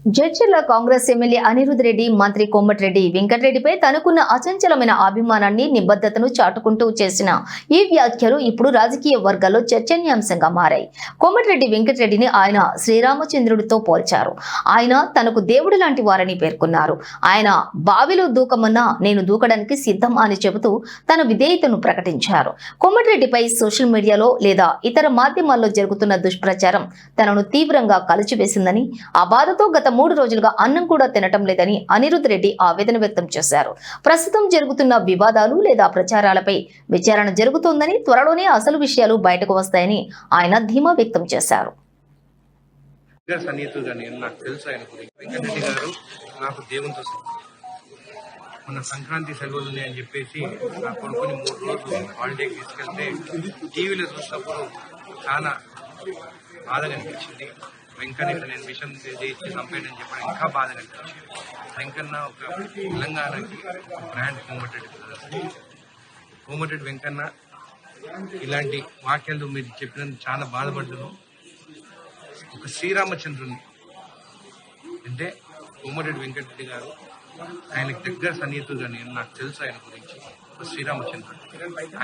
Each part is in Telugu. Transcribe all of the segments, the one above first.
జడ్చర్ల కాంగ్రెస్ ఎమ్మెల్యే అనిరుద్ రెడ్డి మంత్రి కోమటిరెడ్డి వెంకటరెడ్డిపై తనకున్న అచంచలమైన అభిమానాన్ని నిబద్ధతను చాటుకుంటూ చేసిన ఈ వ్యాఖ్యలు ఇప్పుడు రాజకీయ వర్గాల్లో చర్చనీయాంశంగా మారాయి. కోమటిరెడ్డి వెంకటరెడ్డిని ఆయన శ్రీరామచంద్రుడితో పోల్చారు. ఆయన తనకు దేవుడు లాంటి వారని పేర్కొన్నారు. ఆయన బావిలో దూకమన్నా నేను దూకడానికి సిద్ధం అని చెబుతూ తన విధేయతను ప్రకటించారు. కోమటిరెడ్డిపై సోషల్ మీడియాలో లేదా ఇతర మాధ్యమాల్లో జరుగుతున్న దుష్ప్రచారం తనను తీవ్రంగా కలిచివేసిందని, ఆ బాధతో గత 3 రోజులుగా అన్నం కూడా తినటం లేదని అనిరుద్ రెడ్డి ఆవేదన వ్యక్తం చేశారు. ప్రస్తుతం జరుగుతున్న వివాదాలు లేదా ప్రచారాలపై విచారణ జరుగుతోందని, త్వరలోనే అసలు విషయాలు బయటకు వస్తాయని ఆయన ధీమా వ్యక్తం చేశారు. మన సంక్రాంతి సెలవులు ఉన్నాయని చెప్పేసి నా కొడుకుని 3 రోజులు హాలిడేకి తీసుకెళ్తే టీవీలో చూసినప్పుడు చాలా బాధగా అనిపించింది. వెంకన్న నేను విషయం చేసి చంపానని చెప్పడం ఇంకా బాధగా అనిపించింది. వెంకన్న ఒక తెలంగాణకి బ్రాండ్ కోమటిరెడ్డి వెంకన్న ఇలాంటి వాక్యాలు మీరు చెప్పినందుకు చాలా బాధపడ్డాను. ఒక శ్రీరామచంద్రుని అంటే కోమటిరెడ్డి వెంకటరెడ్డి గారు, ఆయనకు దగ్గర సన్నిహితుడుగా నాకు తెలుసు. ఆయన గురించి ఒక శ్రీరామచంద్రుడు,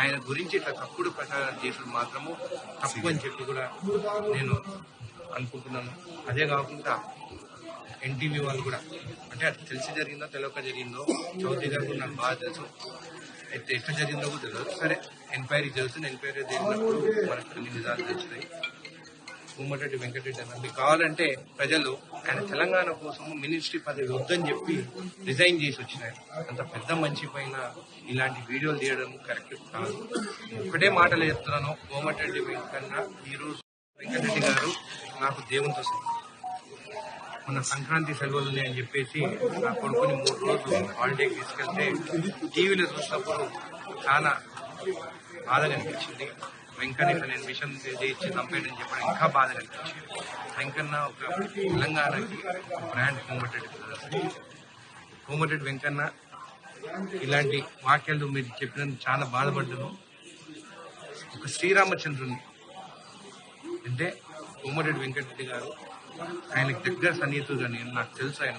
ఆయన గురించి ఇట్లా తప్పుడు ప్రచారం చేసేది మాత్రము తప్పు అని చెప్పి కూడా నేను అనుకుంటున్నాను. అదే కాకుండా ఎన్టీవీ వాళ్ళు కూడా, అంటే అది తెలిసి జరిగిందో తెలియక జరిగిందో చౌదరి గారు కూడా నాకు బాగా తెలుసు. అయితే ఎట్లా జరిగిందో కూడా తెలియదు. సరే, ఎంక్వైరీ జరుగుతుంది. ఎంక్వైరీ జరిగినప్పుడు మనకు కొన్ని నిజాలు తెలుస్తాయి. కోమటిరెడ్డి వెంకటరెడ్డి అన్న మీకు కావాలంటే ప్రజలు ఆయన తెలంగాణ కోసం మినిస్ట్రీ పదవి వద్దని చెప్పి రిజైన్ చేసి వచ్చినారు. అంత పెద్ద మనిషి పైన ఇలాంటి వీడియోలు తీయడం కరెక్ట్ కాదు. ఒకటే మాటలు చెప్తున్నాను, కోమటిరెడ్డి వెంకన్న ఈరోజు వెంకటరెడ్డి గారు నాకు దేవునితో సమానం. మన సంక్రాంతి సెలవులు ఉన్నాయని చెప్పేసి నా కొడుకుని 3 రోజులు హాలిడేకి తీసుకెళ్తే టీవీలో చూసినప్పుడు చాలా బాధగా అనిపించింది. వెంకన్న నేను విషయం చేసి చంపానని చెప్పడం ఇంకా బాధగా అనిపించింది. వెంకన్న ఒక తెలంగాణకి బ్రాండ్ కోమటిరెడ్డి వెంకన్న ఇలాంటి వాక్యాలు మీరు చెప్పినందుకు చాలా బాధపడ్డాను. ఒక శ్రీరామచంద్రుని అంటే కోమటిరెడ్డి వెంకటరెడ్డి గారు, ఆయనకు దగ్గర సన్నిహితుడుగా నాకు తెలుసు. ఆయన